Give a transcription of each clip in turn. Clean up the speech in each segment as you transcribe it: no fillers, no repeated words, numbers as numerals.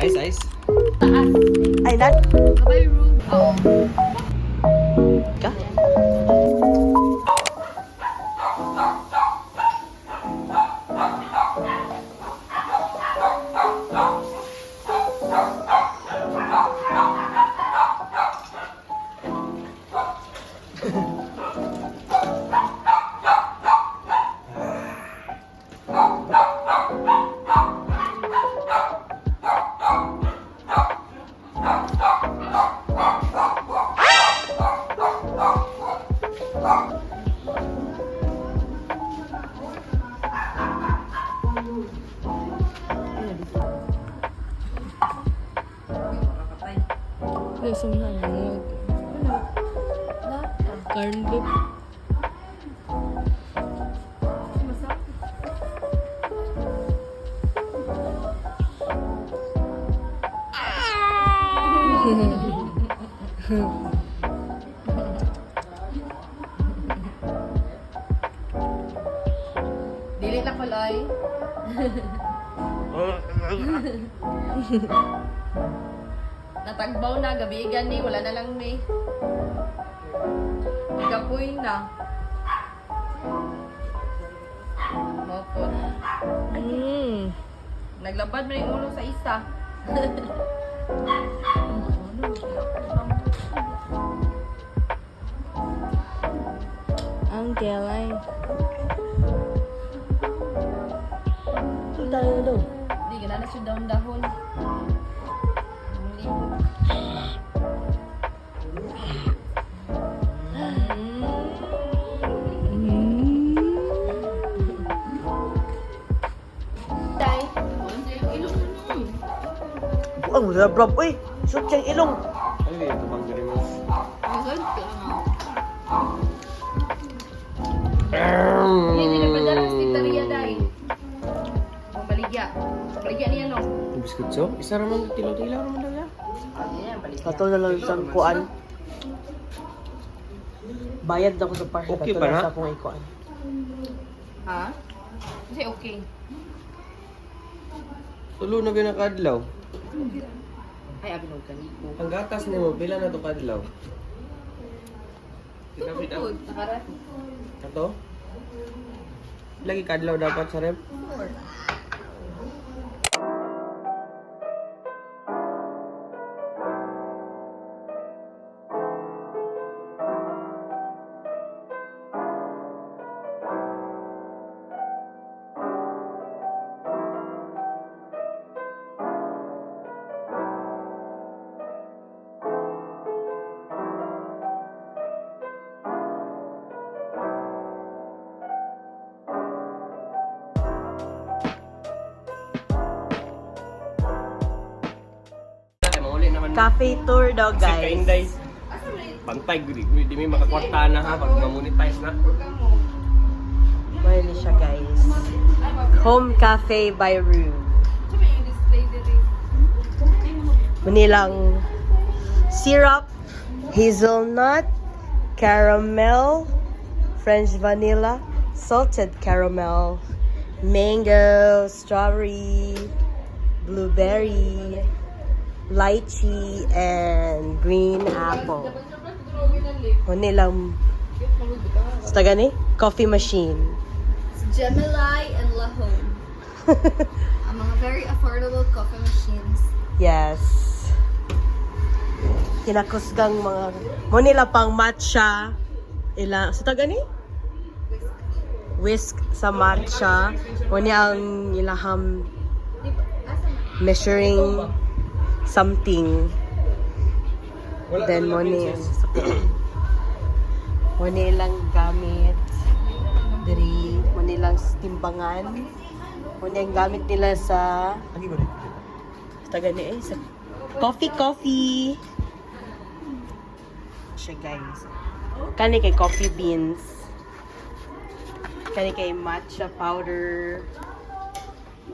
Ice, ice. Taas. Ay, nat. Babay room. Oo. Ka? Lasang hamog. Corn beef. Dili na kulay. Natagbaw na, gabi gani, wala na lang may. Kapoy na. Mopon. Naglabad mo yung ulo sa isa. Ang kelay. Punta na daw. Di, gana na siya dahon-dahon. Ang libo. Tay, Ang sarap, uy. Shoot siyang ilong. Ano yun? Tumanggalin mo. hindi na pa dala sa pizzeria, Day. Ang baligya. Baligya niya, no? Yung biskutso? Isa naman, tilaw-tilaw naman daw yan. Ayan, baligya. Kato na lang sa kuan. Bayad na ako sa park. Okay Kato ba na na? sa akong ikuan. Ha? Kasi okay. Tulo na binakadlaw. Ay, abinog ka niyo. Ang gatas ni mo, pila na ito kadlaw? Tukod, nakarat. Ito? Lagi kadlaw dapat sa rep? Mauli naman. Cafe tour daw, Kasi kainday. guys. Pantay, di may makakwarta na ha, pag mamonetize na. Mayroon siya, guys. Home Cafe by Rue. Manilang syrup, hazelnut, caramel, French vanilla, salted caramel, mango, strawberry, blueberry, lychee, and green apple. Manilang basta gani? Coffee machine. Gemini and Lahome. Ang mga very affordable coffee machines. Yes. Kinakusgang mga nila pang matcha. Ila sa taga ni? Whisk sa matcha. Muni ang ilaham measuring something. Then muni lang gamit. Diri muni lang timbangan. Muni ang gamit nila sa taga ni sa coffee. Siya, guys. Kani kay coffee beans. Kani kay matcha powder.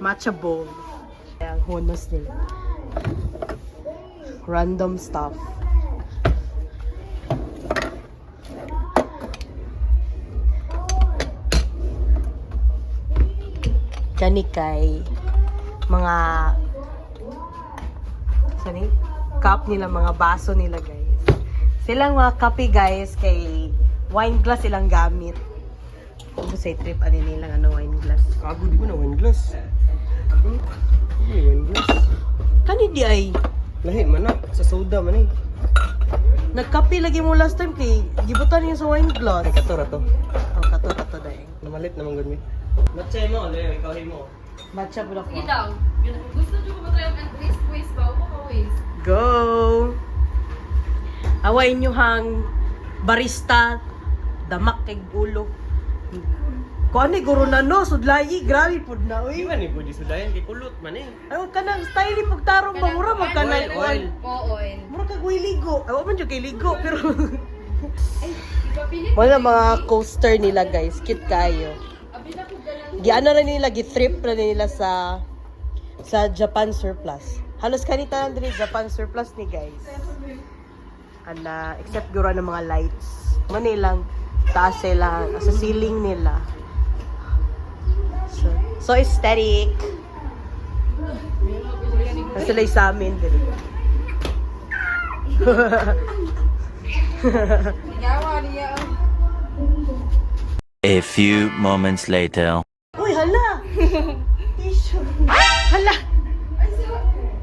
Matcha bowl. Ang honos nila. Random stuff. kani kay mga sorry, cup nila, mga baso nila guys. Silang mga kape guys kay wine glass silang gamit. Kung sa trip ani nilang wine glass. Kago di ko na wine glass. Wine glass. Kani di ay Lahi man na. Sa soda man eh. nagkape lagi mo last time kay gibutan niya sa wine glass. Ay, kato rato. Oh, kato daing. Namalit naman gud mi. Matchay mo, Leo. Ikaw mo. Matcha pula ko. Itaw. Gusto nyo ba tayo ang twist ba? O ka waste? Go! Away nyo hang barista, damak kay ulo. Kung ano, guro na no, sudlayi, grabe po na, Di uy. man ni Budi Sudayan kay kulot man eh. Ay, huwag ka nang style, pagtarong ba, mura Oil, magkanay. oil. Oil. Mura ka guwi ligo. Ay, wag man dyan kay ligo, pero... Ay, ipapilit. Wala mga coaster nila, guys. Cute kayo. Abi na ko galang. Giano na nila, gitrip na nila sa Japan Surplus. Halos kanita lang din Japan Surplus ni guys. Except gura ng mga lights. Manilang taas sila, sa ceiling nila. So aesthetic. Sila sa amin din. Yawa niya. A few moments later. Uy, hala! Tissue. Hala!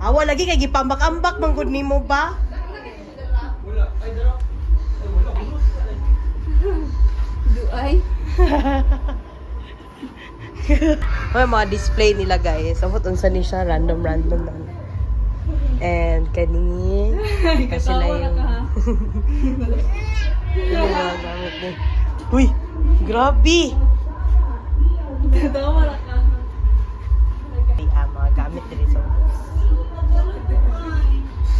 Awa lagi kay gipambak-ambak manggod nimo ba? Duay. May mga display nila guys. Abot unsa ni siya random lang. And kani sila yung yung mga gamit niya. Uy, grabe. Tawa ka. Ay, mga gamit din sa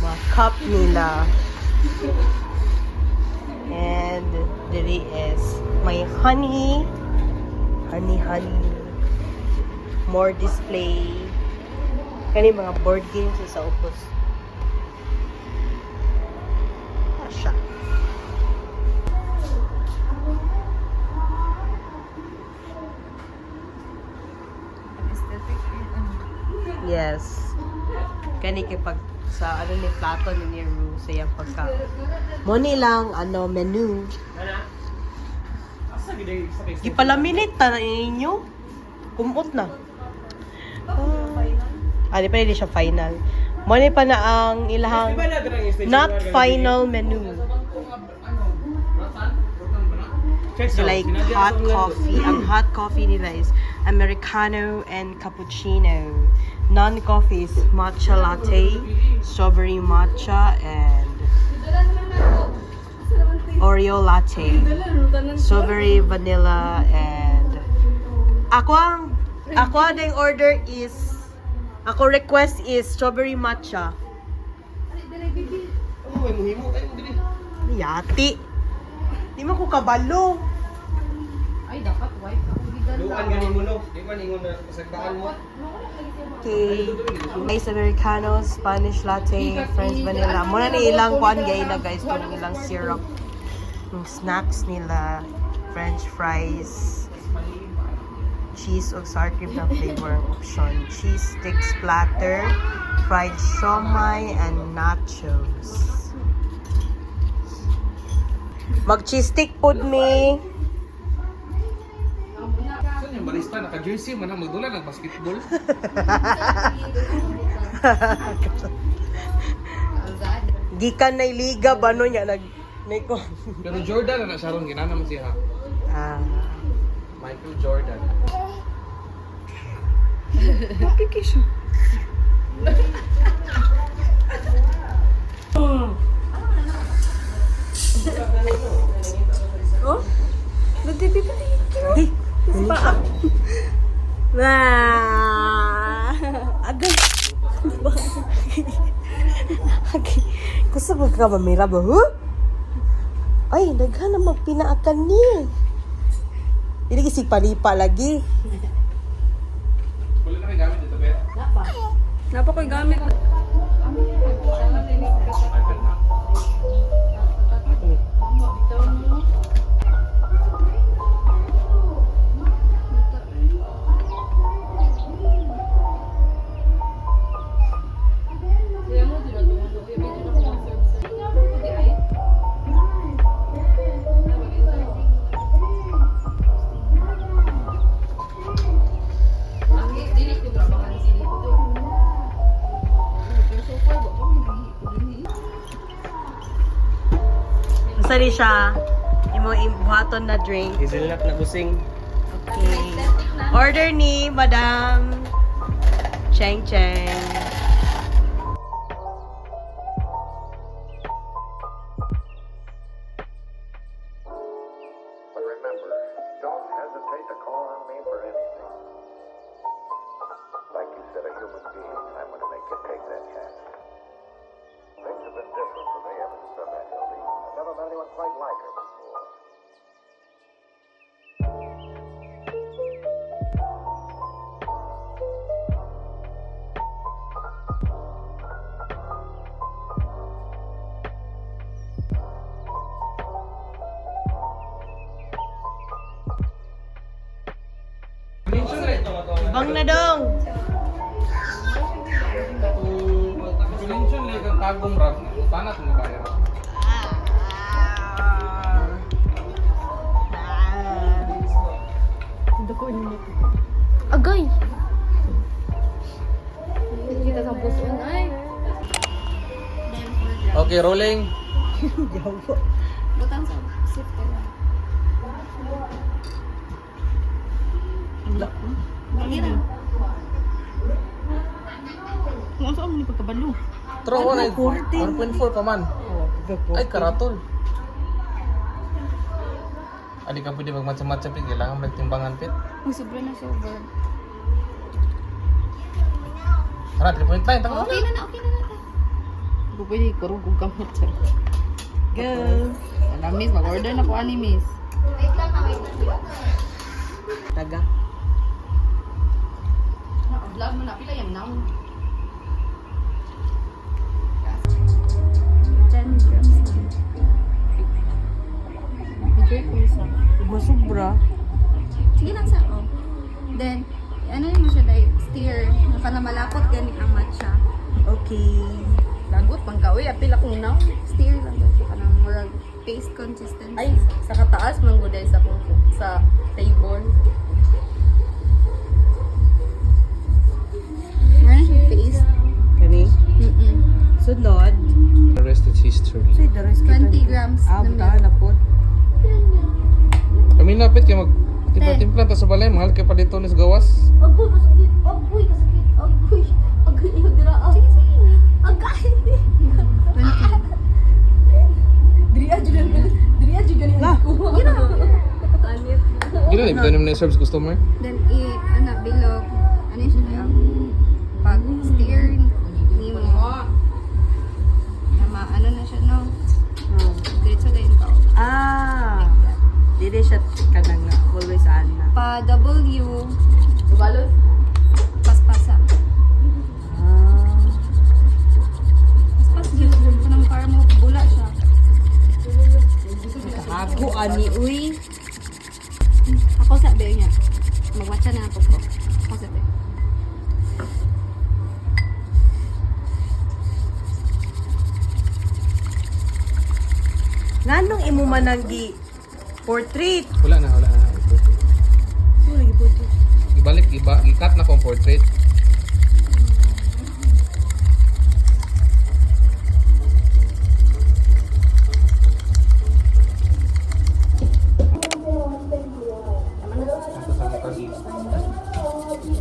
mga cup nila. And there is my honey. More display. Kani mga board games sa upos. Asya. Yes. Kani kay pag sa ni plato ni Ru sa iyang pagka. Mo ni lang menu. Asa gid sa kay Gipalaminate ta na ninyo. Kumot na. Di pa hindi siya final. Mo ni pa na ang ilahang not final menu. So like hot coffee. Ang hot coffee nila is Americano and cappuccino. Non-coffee is matcha latte, strawberry matcha, and Oreo latte. Strawberry vanilla and ako ang order is request is strawberry matcha. Ano may muhimo kay mo dili. Yati. Di mo ko kabalo. Ay, dapat white ako gigala. Luan gani mo no. Di man ingon na pasagdaan mo. Okay. Ice Americano, Spanish latte, French vanilla. Muna ni ilang kuan gay na guys kung ilang syrup. Yung snacks nila, French fries, cheese o sour cream na flavor option, cheese sticks platter, fried siomai, and nachos. Mag-cheese stick pod me. Saan yung barista? Naka-jersey man ang magdula ng basketball. Gikan na liga ba no niya ko. Pero Jordan na siya ron, ginana mo siya. Michael Jordan. Oh? Di. Pa. Agay. Agay. Kusa ba ka mamira ba? Huh? Ay, daghan na magpinaakan ni. Hindi kasi palipa lagi. Wala na kayo gamit dito, Bet. Napa ko'y gamit. Unsa ni siya? Imo buhaton na drink. Hazelnut na busing. Okay. Order ni Madam Cheng Cheng. But remember, don't hesitate to call on me for anything. Like you said, a human being, I'm going to make you take that chance. Things have been different for me ever since I met Hildy. I've never met anyone quite like her before. Bang na dong. Convention like ang tagong rap. Tanat mo ba yan? Agay! Kita sa puso ay. Okay, rolling. Butang sa sifter. Lagi na. Ano sa ni pagkabalo? Tro, 1.4 pa man. Ay, karatol. Adi ka pwede magmatsa-matsa pit. Kailangan magtimbangan pit. Ang sobra na sober. Tara, 3.9. Tama Okay na na. Kung pwede, kurog kong kamot sir. Go. Alam miss, mag-order na po ani miss. Wait lang. Taga. Vlog mo na, pila yung now. 10 grams na. Enjoy ko isa. Masubra. Sige lang sa Then, ano mo siya dahil steer. Naka na malapot gani ang matcha. Okay. Lagot pang kawi, apil akong now. Steer lang ba siya. Kanang murag paste consistency. Ay, sa kataas mangguday sa sa table. Meron siya paste. Kani. Sunod. The rest is history. Say the rest 20 grams na butahan milk. na po. Kami na pit kaya mag-timpla ta sa balay. Mahal kay palito ni sa gawas. Agoy, kasakit. Agoy, kasakit. Agoy. Agoy, yung diraan. Sige. Agay. Diriya jud ganyan ko. Gina. Anit. Gila, ibitanim na serves customer. Then, bilog. Ano yun siya dahil? Pag steer, ni mo. Ano na siya, no? Diretso dahil ka. Ah. Dili siya kanang always ana. Pa W, Balot. paspasa. Ah. Paspas yun. Kanang para mo bula siya. Ako ani uy. Ako sabi niya. Magwatcha na ako po. Ako sabi. Nganong imo mananggi portrait? Wala na. Oh, lagi portrait. Ibalik, i-cut na kong portrait.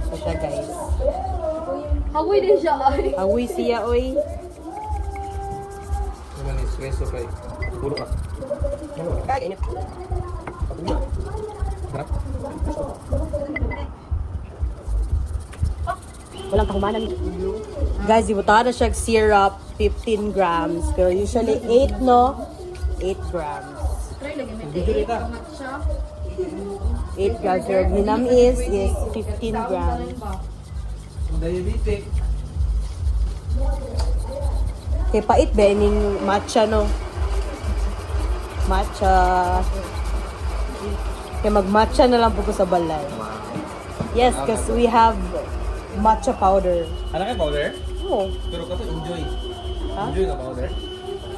So siya guys. Hagoy din siya ay. Awi siya oy. Naman is reso kay. Puro ka. Kaya init. Harap. Walang kahumanan. Guys, ibutahan na siya syrup, 15 grams. Pero usually 8, no? 8 grams. Try lagi may tea. Matcha. 8 grams. Pero hinam is 15 grams. Diabetic. Kaya pait ba ining matcha, no? Matcha. Kaya mag-matcha na lang po ko sa balay. Yes, because we have matcha powder. Ano kayo powder? Oo. Pero ka to enjoy. Ha? Enjoy ka powder.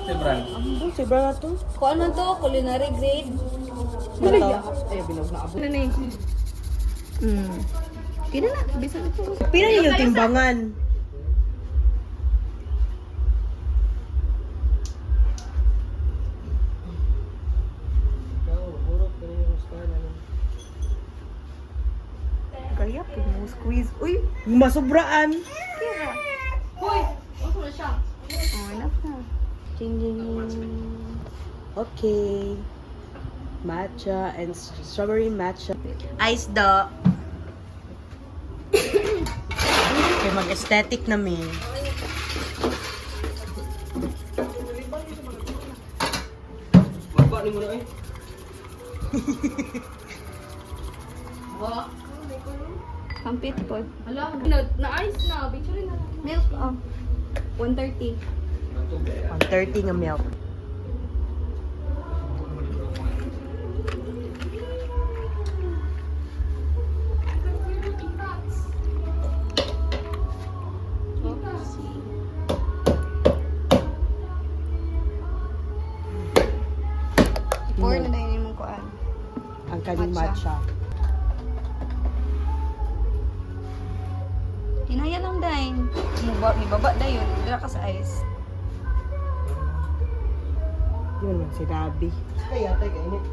Sebran. Ang sobra na to. Kung ano to, culinary grade. Ito. Ay, binog na abo. Ano na yun? Kina na, bisa na to. Pila niyo yung timbangan? Uy, masubraan. Hoy! Ano na siya? Oh, enough na. Ding, ding, ding. Okay. Matcha and strawberry matcha. Ice do. Okay, mag-aesthetic na mi. Baba ni mo na eh. Ba? Kampit po. Hala, na-ice na. Picture na. Milk, 130. 130 nga milk. Pour na dahil mong kuan. Ang kaning Matcha. matcha. Hinaya lang dahil. Ibaba dahil. Dira ka sa ice. Yun man sinabi. Kaya, tayo kainit.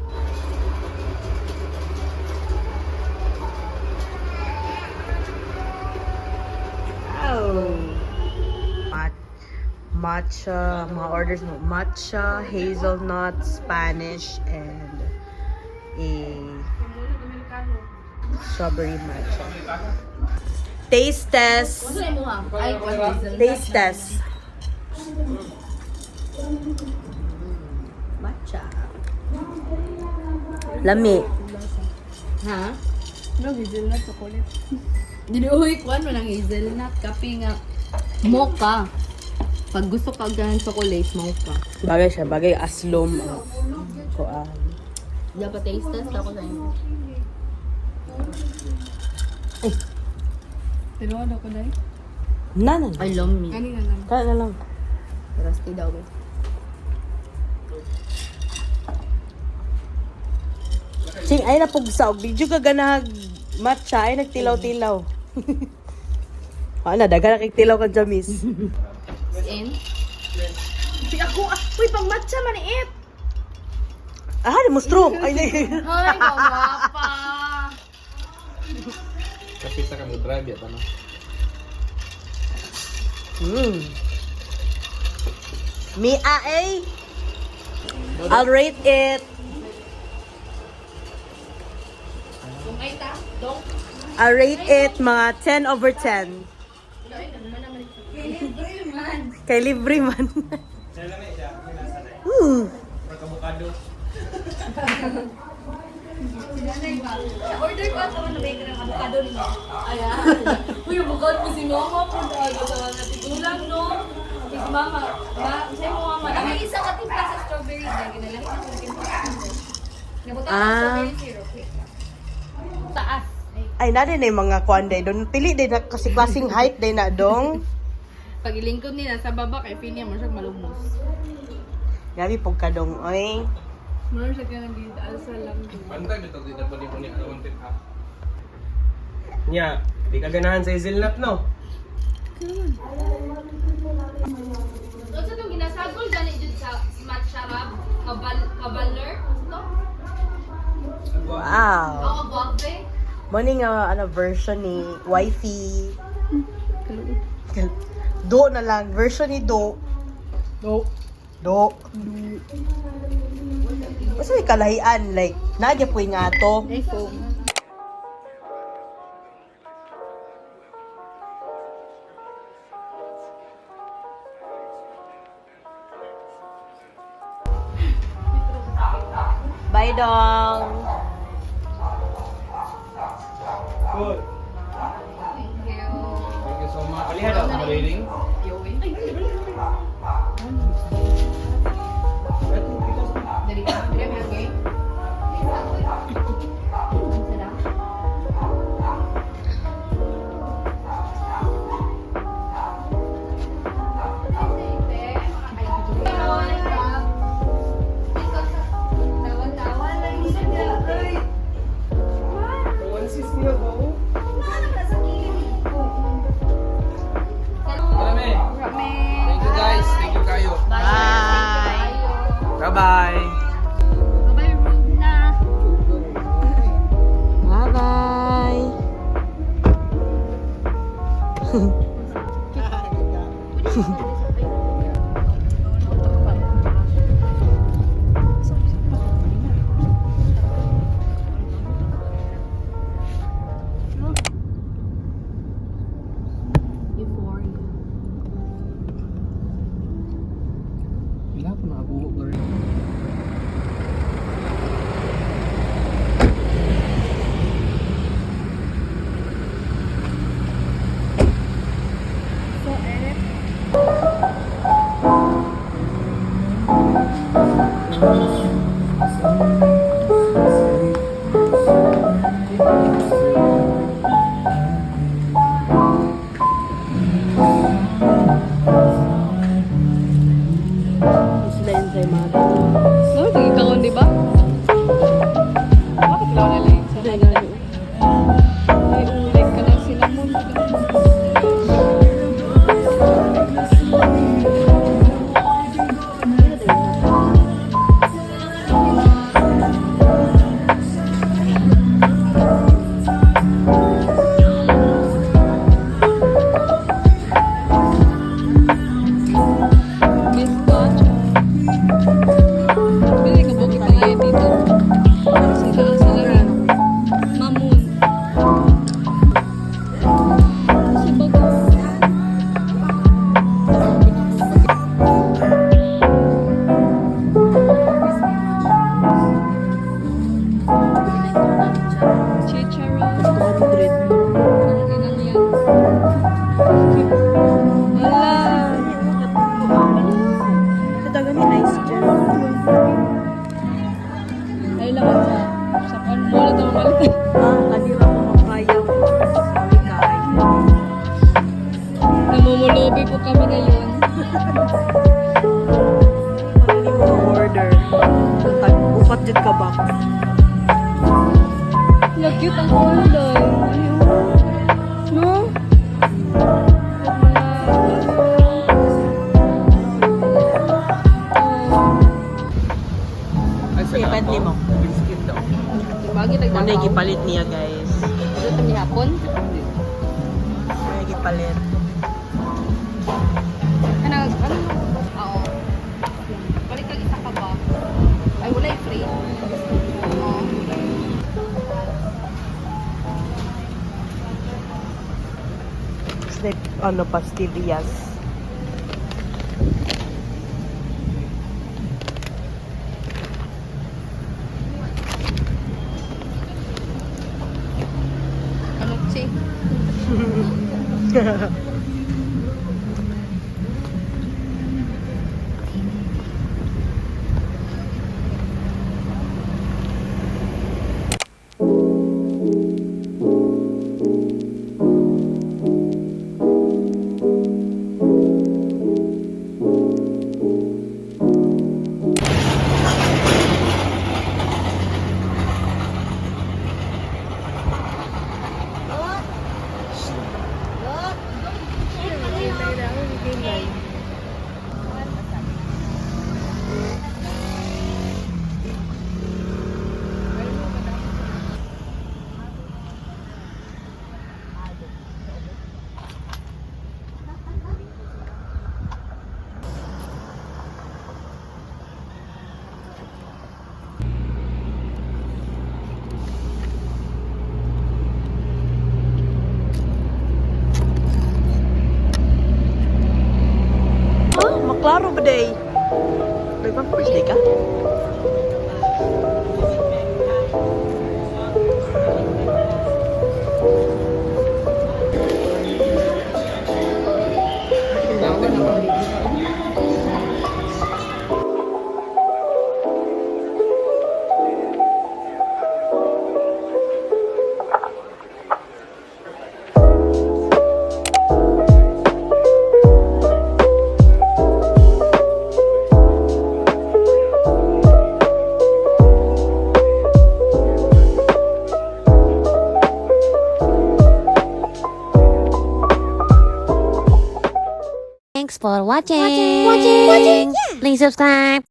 Oh. Matcha, mga orders mo. Matcha, hazelnut, Spanish, and a strawberry matcha. Taste test. Ano yung mo ha? Ay, Taste test. Matcha. Lami. Ha? No, hazelnut chocolate. Dinuwi ko ano ng hazelnut. Kape nga. Mocha. Pag gusto ka ganang chocolate, mocha. Bagay siya, bagay aslom. Kuan. Dapat taste test ako sa inyo. Pero ano ko dahil? Nanan. I love me. Ano na lang? Kaya na lang. Rusty daw ba? Sing, ay napugsaw. Video ka ganag matcha, ay nagtilaw-tilaw. Ano, daga nakiktilaw ka jamis. In? Uy, pang matcha maniit! Ah, di mo straw! Ay, di. Ay, kawapa! Kapit sa kami drive ya, ano? Mia, eh? I'll rate it. Kung ay ta, dong. I'll rate it mga 10 over 10. Kay libre man. Order ko at naman na may ng avocado niyo. Ayan. Uy, avocado mo si mama. Punta ka sa natigulang, no? Si mama. Sa'yo mo mama. Ang isa ka timpa sa strawberry. Dahil ginalahin ako ng timpa. Nabutan ko Ah. strawberry syrup. Taas. Ay, na din yung mga kwan day. Doon pili din na kasi klaseng height day na dong. Pag ilingkod nila sa baba, kay Philia mo siyang malumos. Gabi pog ka dong, oy. Meron siya ka nang alsa lang. Bantay, bitaw din na pa ni I wanted half. Nya, di ka ganahan sa hazelnut, no? So, sa itong ginasagol, gani dyan sa smart sharab, kabaler, ito? Wow. Oo, guwape. Morning ano version ni wifey. Do na lang version ni Do. Do. Basta may kalahian like nagya po nga to. Ay, foam. Bye dong. Good. Thank you. Thank you so much. Palihan daw. Rating? Dari ka, dari mo okay? Thank you guys. Thank you kayo. Bye. Bye-bye. Bye-bye, Rubna. Bye bye. Wala ko nakabuhok na rin. Sila yung kay mother. No, tingin di ba? Bakit ikaw nalang yung sa kanila? Ay, ulit ka lang sila mo. Miss Gotcha. Pwede ka bukit pa ngayon dito. Sa taas na lang. Mamun. Sa bago. Chicharon. 200. Ang inang yan. Wala. Nataga may nice dyan. Ay lang sa mall ito malit. Kanila ko makaya ko. Malikay. Namumulobi po kami ngayon. Ano yung mga order? Upat dyan ka ba? Cute ang kulay. Ayun. No? Ay, sa Ipad ni mo. Biscuit daw. Bagi Ano yung nagdakaw. gipalit niya guys? Ito kami hapon. Ano yung gipalit? Ano? Oo. Balik kang isa ka ba? Ay, wala yung free. Oo. Like, ano, pastillas. Kanukchi. Maklaro ba day? May bang first day ka? Thanks for watching. Please subscribe.